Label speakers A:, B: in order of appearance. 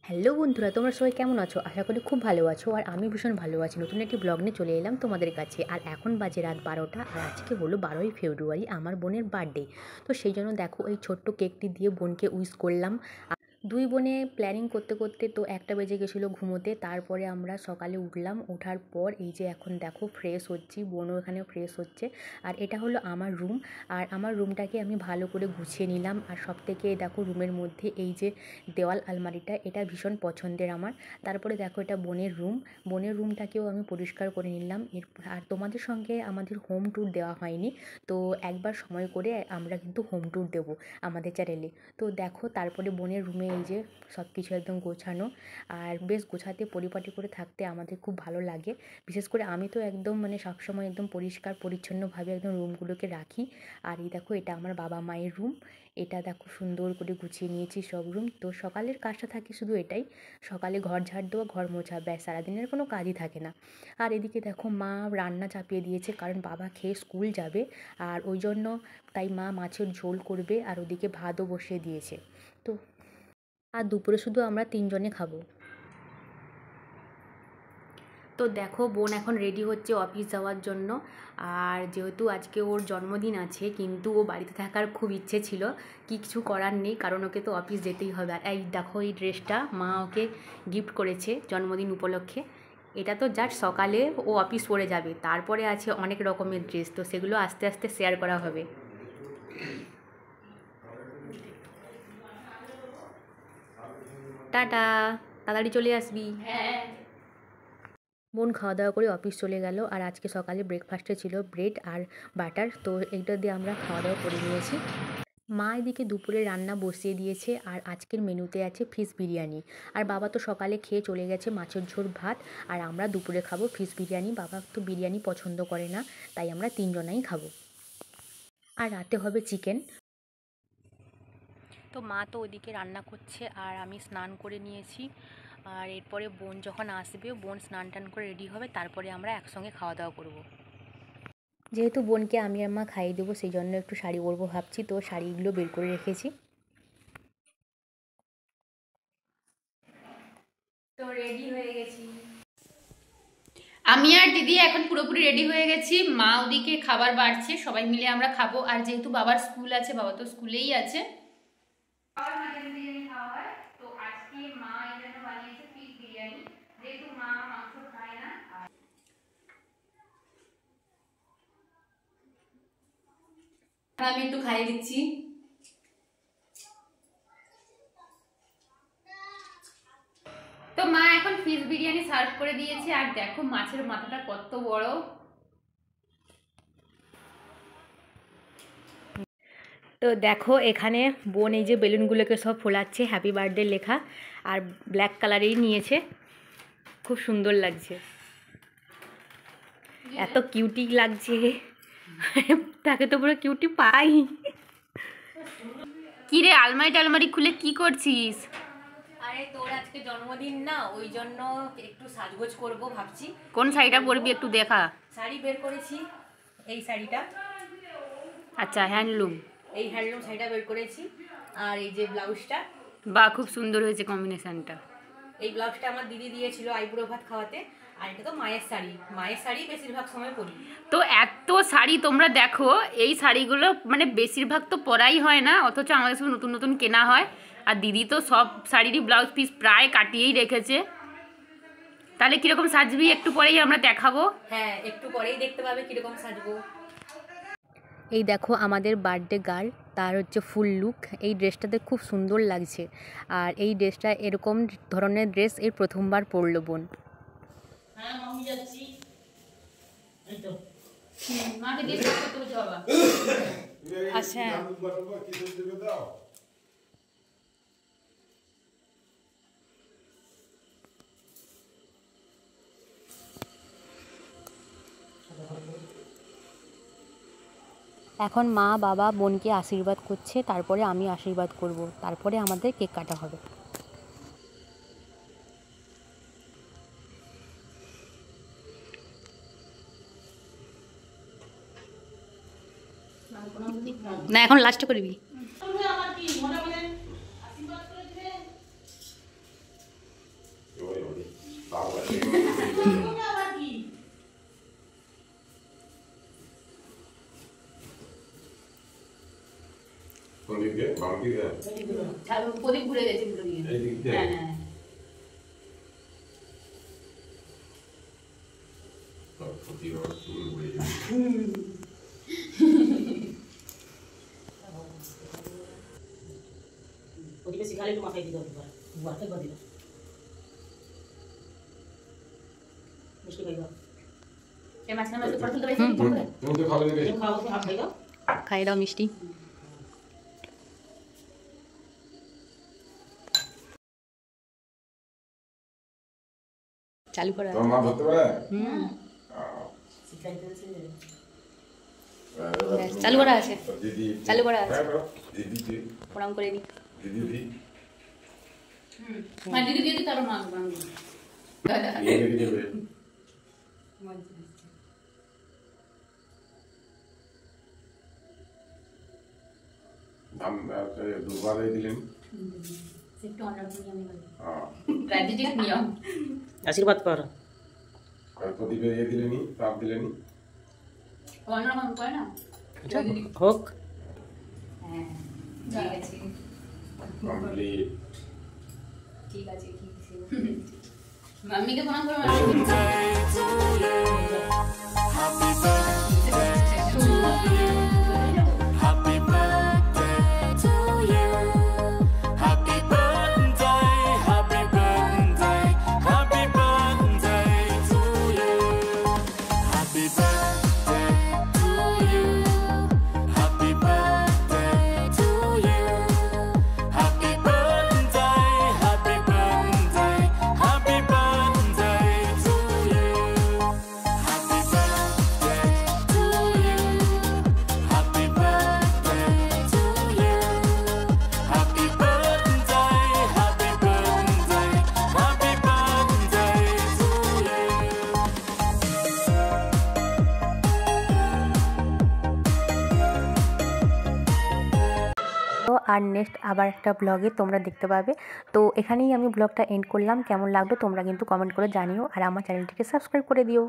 A: Hello বন্ধুরা, তোমরা সবাই কেমন আছো? আশা করি খুব ভালো আছো। আর আমি ভীষণ ভালো আছি। নতুন একটি ব্লগ নিয়ে চলে এলাম তোমাদের কাছে। আর এখন বাজে রাত 12টা। আর আজকে হলো 12ই ফেব্রুয়ারি, আমার বোনের বার্থডে। তো সেই জন্য দেখো এই ছোট্ট কেকটি দিয়ে বোনকে উইশ করলাম। দুই বোনে প্ল্যানিং করতে করতে তো 1টা বেজে গেছিলো ঘুমোতে। তারপরে আমরা সকালে উঠলাম। ওঠার পর এই যে এখন দেখো ফ্রেশ হচ্ছি, বোনও এখানে ফ্রেশ হচ্ছে। আর এটা হলো আমার রুম। আর আমার রুমটাকে আমি ভালো করে গুছিয়ে নিলাম। আর সবথেকে দেখো রুমের মধ্যে এই যে দেওয়াল আলমারিটা, এটা ভীষণ পছন্দের আমার। তারপরে দেখো এটা বোনের রুম। বোনের রুমটাকেও আমি পরিষ্কার করে নিলাম। আর তোমাদের সঙ্গে আমাদের হোম ট্যুর দেওয়া হয়নি, তো একবার সময় করে আমরা কিন্তু হোম ট্যুর দেবো আমাদের চ্যানেলে। তো দেখো তারপরে বোনের রুমে এই যে সব কিছু একদম গোছানো। আর বেশ গোছাতে পরিপাটি করে থাকতে আমাদের খুব ভালো লাগে। বিশেষ করে আমি তো একদম সবসময় একদম পরিষ্কার পরিচ্ছন্নভাবে একদম রুমগুলোকে রাখি। আর এই দেখো এটা আমার বাবা মায়ের রুম। এটা দেখো সুন্দর করে গুছিয়ে নিয়েছি সব রুম। তো সকালের কাজটা থাকে শুধু এটাই, সকালে ঘর ঝাড় দেওয়া, ঘর মোছা, ব্যাস, সারাদিনের কোনো কাজই থাকে না। আর এদিকে দেখো মা রান্না চাপিয়ে দিয়েছে, কারণ বাবা খেয়ে স্কুল যাবে। আর ওই জন্য তাই মা মাছের ঝোল করবে, আর ওদিকে ভাতও বসিয়ে দিয়েছে। তো আর দুপুরে শুধু আমরা 3 জনে খাবো। তো দেখো বোন এখন রেডি হচ্ছে অফিস যাওয়ার জন্য। আর যেহেতু আজকে ওর জন্মদিন আছে, কিন্তু ও বাড়িতে থাকার খুব ইচ্ছে ছিল, কিছু করার নেই, কারণ ওকে তো অফিস যেতেই হবে। আর এই দেখো এই ড্রেসটা মা ওকে গিফট করেছে জন্মদিন উপলক্ষে। এটা তো জাস্ট সকালে ও অফিস পরে যাবে, তারপরে আছে অনেক রকমের ড্রেস, তো সেগুলো আস্তে আস্তে শেয়ার করা হবে। টাটা, তাড়াতাড়ি চলে আসবি। বোন খাওয়া দাওয়া করে অফিস চলে গেল। আর আজকে সকালে ব্রেকফাস্টে ছিল ব্রেড আর বাটার, তো এইটা দিয়ে আমরা খাওয়া দাওয়া করে নিয়েছি। মা এদিকে দুপুরে রান্না বসিয়ে দিয়েছে। আর আজকের মেনুতে আছে ফিশ বিরিয়ানি। আর বাবা তো সকালে খেয়ে চলে গেছে মাছের ঝোল ভাত। আর আমরা দুপুরে খাবো ফিশ বিরিয়ানি। বাবা তো বিরিয়ানি পছন্দ করে না, তাই আমরা 3 জনাই খাবো। আর রাতে হবে চিকেন। তো মা তো ওদিকে রান্না করছে, আর আমি স্নান করে নিয়েছি। আর এরপরে বোন যখন আসবে, বোন স্নান টান করে রেডি হবে, তারপরে আমরা একসঙ্গে খাওয়া দাওয়া করব। যেহেতু বোনকে আমি আর মা খাইয়ে দেবো, সেই জন্য একটু শাড়ি পরবো ভাবছি, তো শাড়িগুলো বের করে রেখেছি। তো রেডি হয়ে গেছি।
B: আমি আর দিদি এখন পুরোপুরি রেডি হয়ে গেছি। মা ওদিকে খাবার বাড়ছে, সবাই মিলে আমরা খাবো। আর যেহেতু বাবার স্কুল আছে, বাবা তো স্কুলেই আছে। তো আজকে মা এই জন্য বানিয়েছে ফিশ বিরিয়ানি, যেহেতু মা মাংস খায় না। আমি একটু খাইয়ে দিচ্ছি। তো মা এখন ফিশ বিরিয়ানি সার্ভ করে দিয়েছে। আর দেখো মাছের মাথাটা কত বড়।
A: তো দেখো এখানে বোন এই যে বেলুনগুলোকে সব ফোলাচ্ছে, হ্যাপি বার্থডে লেখা। আর ব্ল্যাক কালারেই নিয়েছে, খুব সুন্দর লাগছে, এত কিউটি লাগছে। তাকে তো পুরো কিউটি পাই।
B: কি রে, আলমারি টালমারি খুলে কি করছিস?
A: আরে তোর আজকে জন্মদিন না, ওই জন্য একটু সাজগোজ করব ভাবছি।
B: কোন শাড়িটা পরবি একটু দেখা।
A: শাড়ি বের করেছি, এই শাড়িটা।
B: আচ্ছা, হ্যান্ডলুম।
A: এই হ্যান্ডলুম শাড়িটা বের করেছি। আর এই যে ব্লাউজটা,
B: বা খুব সুন্দর হয়েছে কম্বিনেশনটা।
A: এই ব্লাউজটা আমার দিদি দিয়েছিল আইবুড়ো ভাত খাওয়াতে। আর এটা তো মায়ের শাড়ি, মায়ের শাড়ি বেশিরভাগ সময় পরি।
B: তো এত শাড়ি তোমরা দেখো, এই শাড়িগুলো বেশিরভাগ তো পরাই হয় না, অথচ আমাদের সব নতুন নতুন কেনা হয়। আর দিদি তো সব শাড়িরই ব্লাউজ পিস প্রায় কাটিয়েই রেখেছে। তাহলে কিরকম সাজবি একটু পরেই আমরা দেখাবো।
A: হ্যাঁ, একটু পরেই দেখতে পাবে কিরকম সাজবো। এই দেখো আমাদের বার্থডে গার্ল, তার হচ্ছে ফুল লুক। এই ড্রেসটাতে খুব সুন্দর লাগছে। আর এই ড্রেসটা, এরকম ধরনের ড্রেস এর প্রথমবার পরলো বোন।
B: আচ্ছা,
A: এখন মা বাবা বোনকে আশীর্বাদ করছে, তারপরে আমি আশীর্বাদ করব, তারপরে আমাদের কেক কাটা হবে।
B: না এখন লাস্টে করবি। প্রদীপ ঘুরে গেছে হ্যাঁ হ্যাঁ
C: প্রদীপে শিখালে একটু মাথায় দিতে হবে মাথায় দিল মিষ্টি খাই দাও
B: এই মাঝখানে মাঝে ফটো তুলতে পারছি
C: খাওয়া হাত খাই দাও
A: খাই দাও মিষ্টি। চালু করা চালু করা আছে, চালু করা আছে। প্রণাম করে নি।
B: হ্যাঁ দিদি দিদি তার মা নিয়ম
C: আশীর্বাদ কর
B: অন্যরকম করে না
C: হোক
B: হ্যাঁ ঠিক আছে মাম্মিকে প্রণাম করো
A: আর নেক্সট আবার একটা ব্লগে তোমরা দেখতে পাবে। তো এখানেই আমি ব্লগটা এন্ড করলাম। কেমন লাগলো তোমরা কিন্তু কমেন্ট করে জানিও, আর আমার চ্যানেলটিকে সাবস্ক্রাইব করে দিও।